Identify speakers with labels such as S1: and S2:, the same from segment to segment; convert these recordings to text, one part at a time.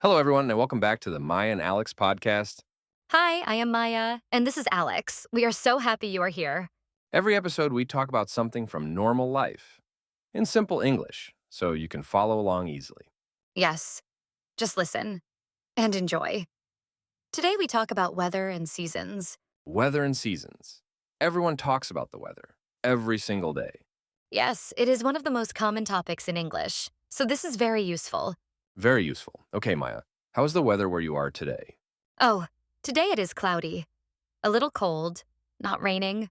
S1: Hello, everyone, and welcome back to the Maya and Alex podcast.
S2: Hi, I am Maya, and this is Alex. We are so happy you are here.
S1: Every episode, we talk about something from normal life in simple English so you can follow along easily.
S2: Yes, just listen and enjoy. Today we talk about weather and seasons.
S1: Weather and seasons. Everyone talks about the weather every single day.
S2: Yes, it is one of the most common topics in English, so this is very useful.
S1: Very useful. Okay, Maya, how's the weather where you are today?
S2: Oh, today it is cloudy. A little cold, not raining,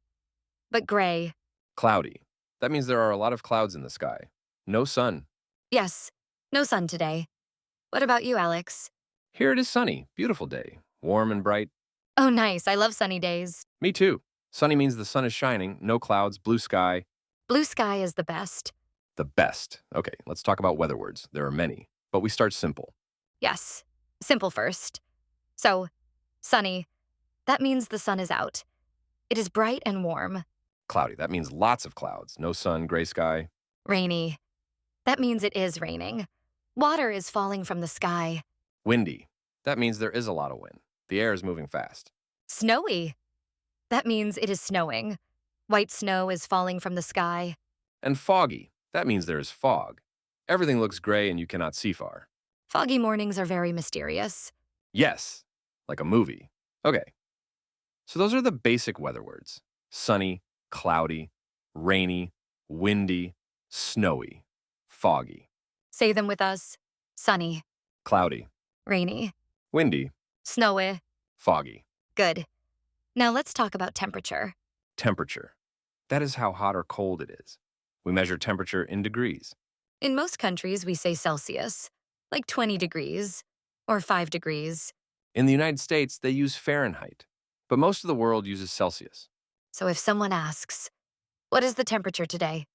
S2: but gray.
S1: Cloudy. That means there are a lot of clouds in the sky. No sun.
S2: Yes, no sun today. What about you, Alex?
S1: Here it is sunny. Beautiful day. Warm and bright.
S2: Oh, nice. I love sunny days.
S1: Me too. Sunny means the sun is shining, no clouds, blue sky.
S2: Blue sky is the best.
S1: The best. Okay, let's talk about weather words. There are many, but we start simple.
S2: Yes, simple first. So, sunny. That means the sun is out. It is bright and warm.
S1: Cloudy. That means lots of clouds. No sun, gray sky.
S2: Rainy. That means it is raining. Water is falling from the sky.
S1: Windy. That means there is a lot of wind. The air is moving fast.
S2: Snowy. That means it is snowing. White snow is falling from the sky.
S1: And foggy. That means there is fog. Everything looks gray and you cannot see far.
S2: Foggy mornings are very mysterious.
S1: Yes, like a movie. Okay, so those are the basic weather words. Sunny, cloudy, rainy, windy, snowy, foggy,
S2: Say them with us. Sunny,
S1: cloudy,
S2: rainy,
S1: windy,
S2: snowy.
S1: foggy.
S2: Good. Now let's talk about temperature.
S1: Temperature. That is how hot or cold it is. We measure temperature in degrees.
S2: In most countries, we say Celsius, like 20 degrees or 5 degrees.
S1: In the United States, they use Fahrenheit, but most of the world uses Celsius.
S2: So if someone asks, what is the temperature today?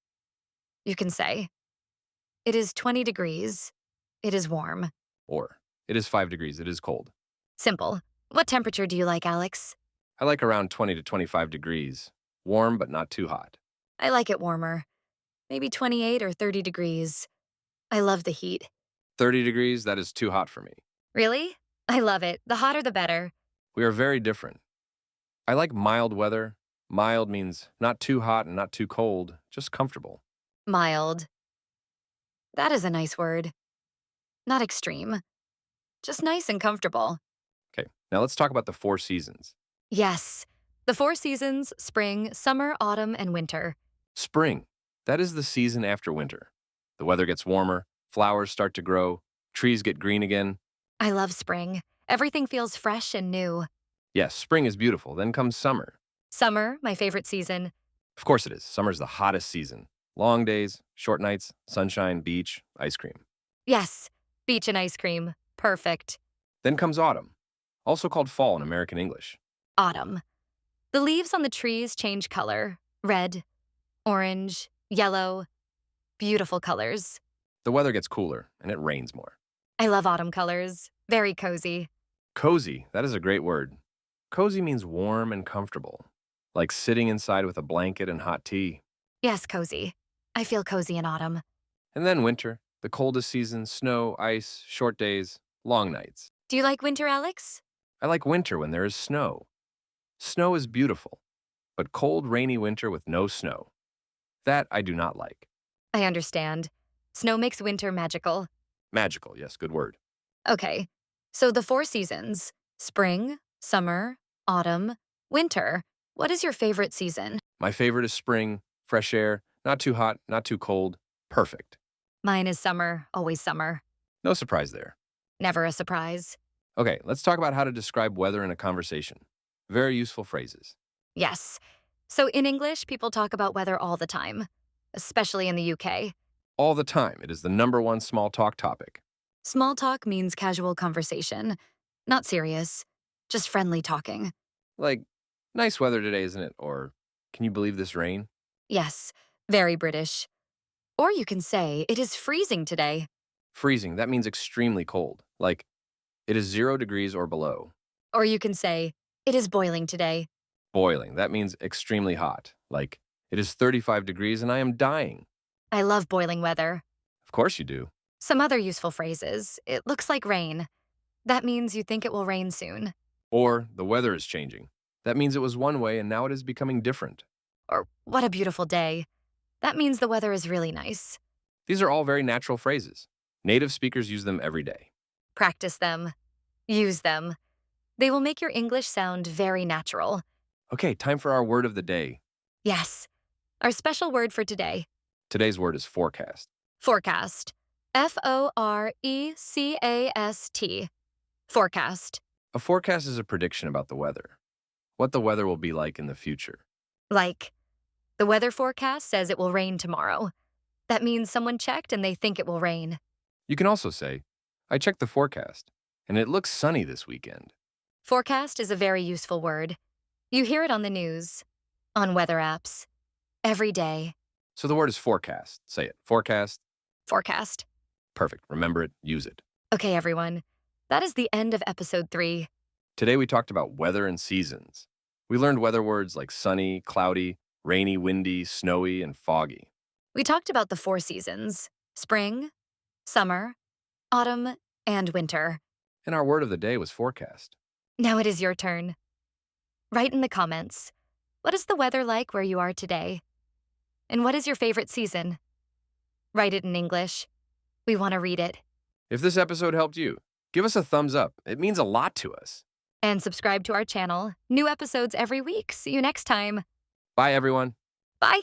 S2: You can say, it is 20 degrees. It is warm.
S1: Or, it is 5 degrees, it is cold.
S2: Simple. What temperature do you like, Alex?
S1: I like around 20 to 25 degrees. Warm, but not too hot.
S2: I like it warmer. Maybe 28 or 30 degrees. I love the heat.
S1: 30 degrees, that is too hot for me.
S2: Really? I love it. The hotter the better.
S1: We are very different. I like mild weather. Mild means not too hot and not too cold, just comfortable.
S2: Mild. That is a nice word. Not extreme. Just nice and comfortable.
S1: Okay, now let's talk about the four seasons.
S2: Yes. The four seasons: spring, summer, autumn, and winter.
S1: Spring, that is the season after winter. The weather gets warmer, flowers start to grow, trees get green again.
S2: I love spring. Everything feels fresh and new.
S1: Yes, spring is beautiful. Then comes summer.
S2: Summer, my favorite season.
S1: Of course it is. Summer's the hottest season. Long days, short nights, sunshine, beach, ice cream.
S2: Yes, beach and ice cream. Perfect.
S1: Then comes autumn, also called fall in American English.
S2: Autumn. The leaves on the trees change color. Red, orange, yellow. Beautiful colors.
S1: The weather gets cooler and it rains more.
S2: I love autumn colors. Very cozy.
S1: Cozy, that is a great word. Cozy means warm and comfortable, like sitting inside with a blanket and hot tea.
S2: Yes, cozy. I feel cozy in autumn.
S1: And then winter, the coldest season, snow, ice, short days, long nights.
S2: Do you like winter, Alex?
S1: I like winter when there is snow. Snow is beautiful, but cold, rainy winter with no snow. That I do not like.
S2: I understand. Snow makes winter magical.
S1: Magical, yes, good word.
S2: Okay, so the four seasons: spring, summer, autumn, winter. What is your favorite season?
S1: My favorite is spring, fresh air, not too hot, not too cold, perfect.
S2: Mine is summer, always summer.
S1: No surprise there.
S2: Never a surprise.
S1: Okay, let's talk about how to describe weather in a conversation. Very useful phrases.
S2: Yes. So in English, people talk about weather all the time, especially in the UK.
S1: All the time, it is the number one small talk topic.
S2: Small talk means casual conversation. Not serious, just friendly talking.
S1: Like, nice weather today, isn't it? Or, can you believe this rain?
S2: Yes, very British. Or you can say, it is freezing today.
S1: Freezing, that means extremely cold. Like, it is 0 degrees or below.
S2: Or you can say, it is boiling today.
S1: Boiling, that means extremely hot. Like, it is 35 degrees and I am dying.
S2: I love boiling weather.
S1: Of course you do.
S2: Some other useful phrases. It looks like rain. That means you think it will rain soon.
S1: Or the weather is changing. That means it was one way and now it is becoming different.
S2: Or what a beautiful day. That means the weather is really nice.
S1: These are all very natural phrases. Native speakers use them every day.
S2: Practice them. Use them. They will make your English sound very natural.
S1: Okay, time for our word of the day.
S2: Yes. Our special word for today.
S1: Today's word is forecast.
S2: Forecast. Forecast. Forecast.
S1: A forecast is a prediction about the weather, what the weather will be like in the future.
S2: Like, the weather forecast says it will rain tomorrow. That means someone checked and they think it will rain.
S1: You can also say, I checked the forecast, and it looks sunny this weekend.
S2: Forecast is a very useful word. You hear it on the news, on weather apps, every day.
S1: So the word is forecast. Say it. Forecast.
S2: Forecast.
S1: Perfect. Remember it. Use it.
S2: Okay, everyone. That is the end of episode 3.
S1: Today we talked about weather and seasons. We learned weather words like sunny, cloudy, rainy, windy, snowy, and foggy.
S2: We talked about the 4 seasons: spring, summer, autumn, and winter.
S1: And our word of the day was forecast.
S2: Now it is your turn. Write in the comments, what is the weather like where you are today? And what is your favorite season? Write it in English. We want to read it.
S1: If this episode helped you, give us a thumbs up. It means a lot to us.
S2: And subscribe to our channel. New episodes every week. See you next time.
S1: Bye, everyone.
S2: Bye.